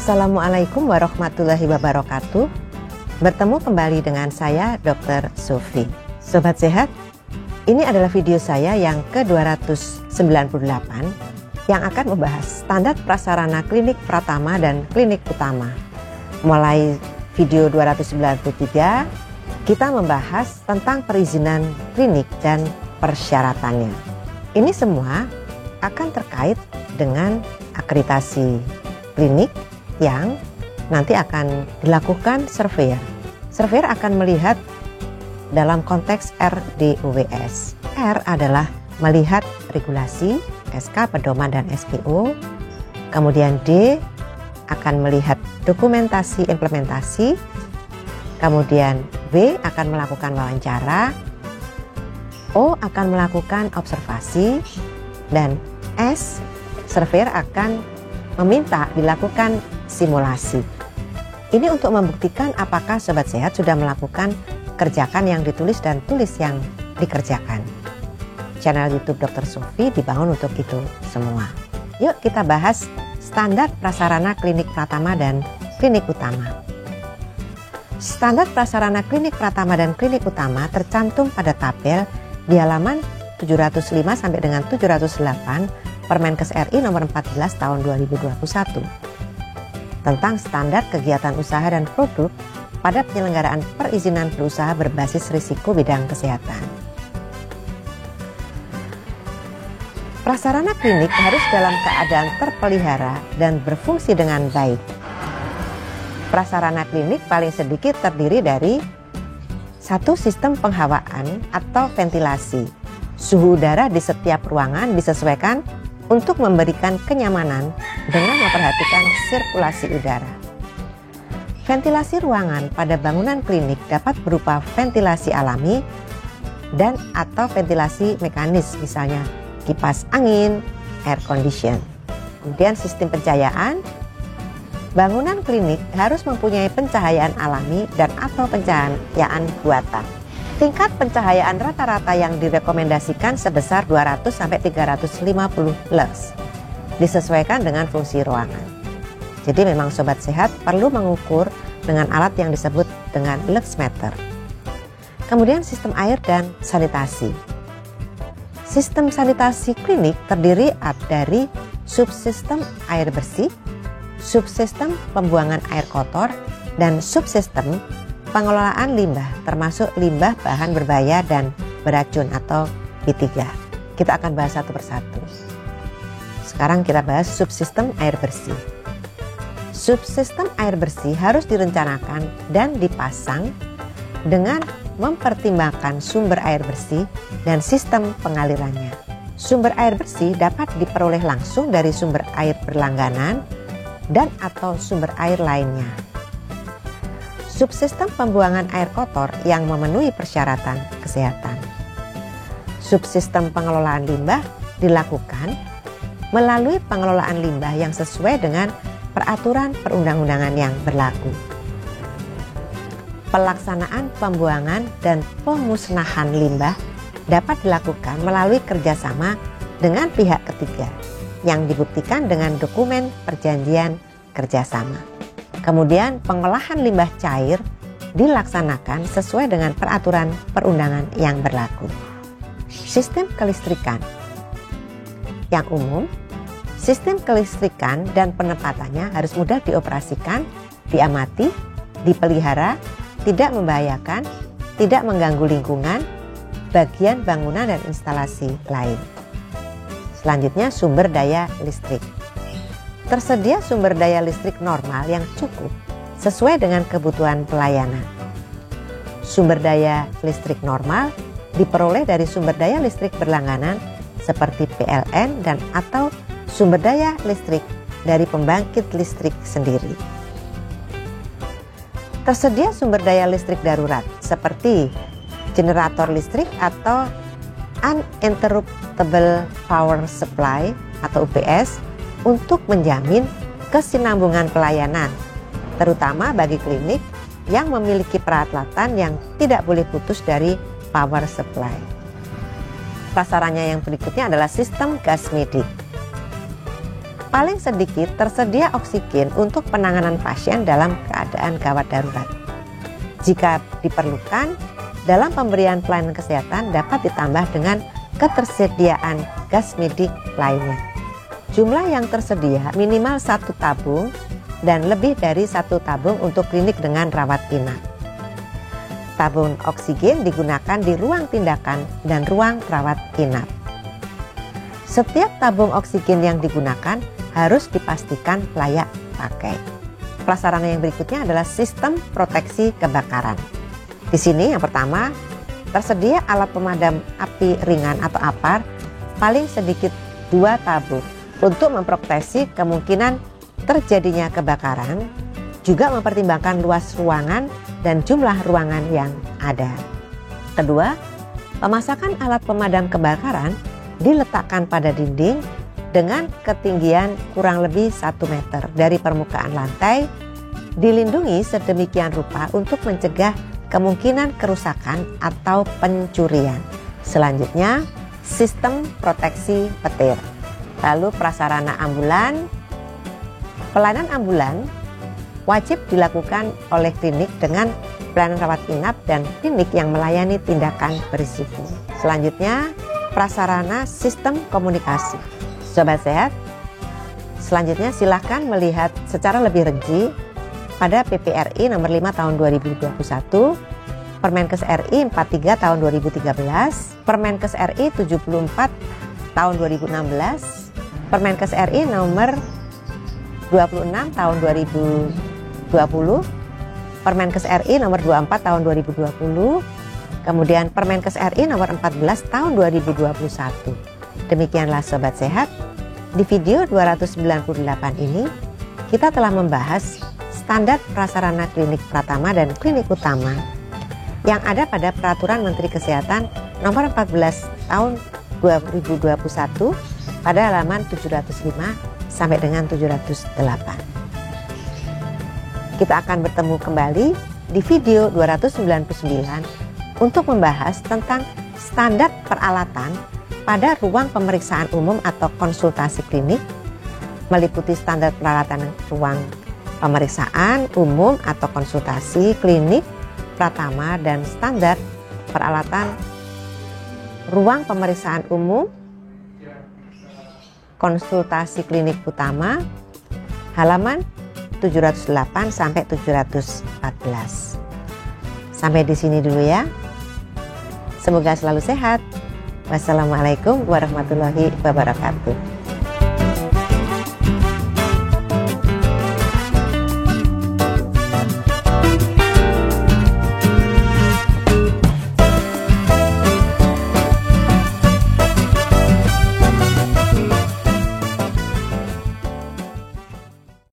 Assalamualaikum warahmatullahi wabarakatuh. Bertemu kembali dengan saya Dr. Sofi. Sobat sehat, ini adalah video saya yang ke-298 yang akan membahas standar prasarana klinik pratama dan klinik utama. Mulai video 293, kita membahas tentang perizinan klinik dan persyaratannya. Ini semua akan terkait dengan akreditasi klinik yang nanti akan dilakukan surveyor. Surveyor akan melihat dalam konteks RDUWS. R adalah melihat regulasi, SK, pedoman, dan SPO. Kemudian D akan melihat dokumentasi implementasi. Kemudian B akan melakukan wawancara. O akan melakukan observasi. Dan S, surveyor akan meminta dilakukan simulasi. Ini untuk membuktikan apakah sobat sehat sudah melakukan kerjakan yang ditulis dan tulis yang dikerjakan. Channel YouTube Dr. Sofi dibangun untuk itu semua. Yuk kita bahas standar prasarana klinik pratama dan klinik utama. Standar prasarana klinik pratama dan klinik utama tercantum pada tabel di halaman 705 sampai dengan 708 Permenkes RI nomor 14 tahun 2021 tentang standar kegiatan usaha dan produk pada penyelenggaraan perizinan berusaha berbasis risiko bidang kesehatan. Prasarana klinik harus dalam keadaan terpelihara dan berfungsi dengan baik. Prasarana klinik paling sedikit terdiri dari satu sistem penghawaan atau ventilasi. Suhu udara di setiap ruangan disesuaikan untuk memberikan kenyamanan dengan memperhatikan sirkulasi udara. Ventilasi ruangan pada bangunan klinik dapat berupa ventilasi alami dan atau ventilasi mekanis, misalnya kipas angin, air condition. Kemudian sistem pencahayaan. Bangunan klinik harus mempunyai pencahayaan alami dan atau pencahayaan buatan. Tingkat pencahayaan rata-rata yang direkomendasikan sebesar 200-350 lux, disesuaikan dengan fungsi ruangan. Jadi memang sobat sehat perlu mengukur dengan alat yang disebut dengan lux meter. Kemudian sistem air dan sanitasi. Sistem sanitasi klinik terdiri dari subsistem air bersih, subsistem pembuangan air kotor, dan subsistem pengelolaan limbah, termasuk limbah bahan berbahaya dan beracun atau B3. Kita akan bahas satu persatu. Sekarang kita bahas subsistem air bersih. Subsistem air bersih harus direncanakan dan dipasang dengan mempertimbangkan sumber air bersih dan sistem pengalirannya. Sumber air bersih dapat diperoleh langsung dari sumber air berlangganan dan atau sumber air lainnya. Subsistem pembuangan air kotor yang memenuhi persyaratan kesehatan. Subsistem pengelolaan limbah dilakukan melalui pengelolaan limbah yang sesuai dengan peraturan perundang-undangan yang berlaku. Pelaksanaan pembuangan dan pemusnahan limbah dapat dilakukan melalui kerjasama dengan pihak ketiga yang dibuktikan dengan dokumen perjanjian kerjasama. Kemudian pengolahan limbah cair dilaksanakan sesuai dengan peraturan perundangan yang berlaku. Sistem kelistrikan yang umum, sistem kelistrikan dan penempatannya harus mudah dioperasikan, diamati, dipelihara, tidak membahayakan, tidak mengganggu lingkungan, bagian bangunan dan instalasi lain. Selanjutnya sumber daya listrik. Tersedia sumber daya listrik normal yang cukup sesuai dengan kebutuhan pelayanan. Sumber daya listrik normal diperoleh dari sumber daya listrik berlangganan seperti PLN dan atau sumber daya listrik dari pembangkit listrik sendiri. Tersedia sumber daya listrik darurat seperti generator listrik atau uninterruptible power supply atau UPS untuk menjamin kesinambungan pelayanan, terutama bagi klinik yang memiliki peralatan yang tidak boleh putus dari power supply. Prasarannya yang berikutnya adalah sistem gas medik. paling sedikit tersedia oksigen untuk penanganan pasien dalam keadaan gawat darurat. Jika diperlukan, dalam pemberian pelayanan kesehatan dapat ditambah dengan ketersediaan gas medik lainnya. Jumlah yang tersedia minimal 1 tabung dan lebih dari 1 tabung untuk klinik dengan rawat inap. Tabung oksigen digunakan di ruang tindakan dan ruang rawat inap. Setiap tabung oksigen yang digunakan harus dipastikan layak pakai. Prasarana yang berikutnya adalah sistem proteksi kebakaran. Di sini yang pertama, tersedia alat pemadam api ringan atau APAR paling sedikit 2 tabung untuk memproteksi kemungkinan terjadinya kebakaran, juga mempertimbangkan luas ruangan dan jumlah ruangan yang ada. Kedua, pemasakan alat pemadam kebakaran diletakkan pada dinding dengan ketinggian kurang lebih 1 meter dari permukaan lantai, dilindungi sedemikian rupa untuk mencegah kemungkinan kerusakan atau pencurian. Selanjutnya, sistem proteksi petir. Lalu prasarana ambulan. Pelayanan ambulan wajib dilakukan oleh klinik dengan pelayanan rawat inap dan klinik yang melayani tindakan berisiko. Selanjutnya, prasarana sistem komunikasi. Sobat Sehat, selanjutnya silakan melihat secara lebih rinci pada PPRI nomor 5 tahun 2021, Permenkes RI 43 tahun 2013, Permenkes RI 74 tahun 2016, Permenkes RI nomor 26 tahun 2020, Permenkes RI nomor 24 tahun 2020, kemudian Permenkes RI nomor 14 tahun 2021. Demikianlah Sobat Sehat, di video 298 ini kita telah membahas standar prasarana klinik pratama dan klinik utama yang ada pada Peraturan Menteri Kesehatan nomor 14 tahun 2021 pada halaman 705 sampai dengan 708. Kita akan bertemu kembali di video 299 untuk membahas tentang standar peralatan pada ruang pemeriksaan umum atau konsultasi klinik, meliputi standar peralatan ruang pemeriksaan umum atau konsultasi klinik pratama dan standar peralatan ruang pemeriksaan umum konsultasi klinik utama, halaman 708 sampai 714. Sampai di sini dulu ya. Semoga selalu sehat. Wassalamualaikum warahmatullahi wabarakatuh.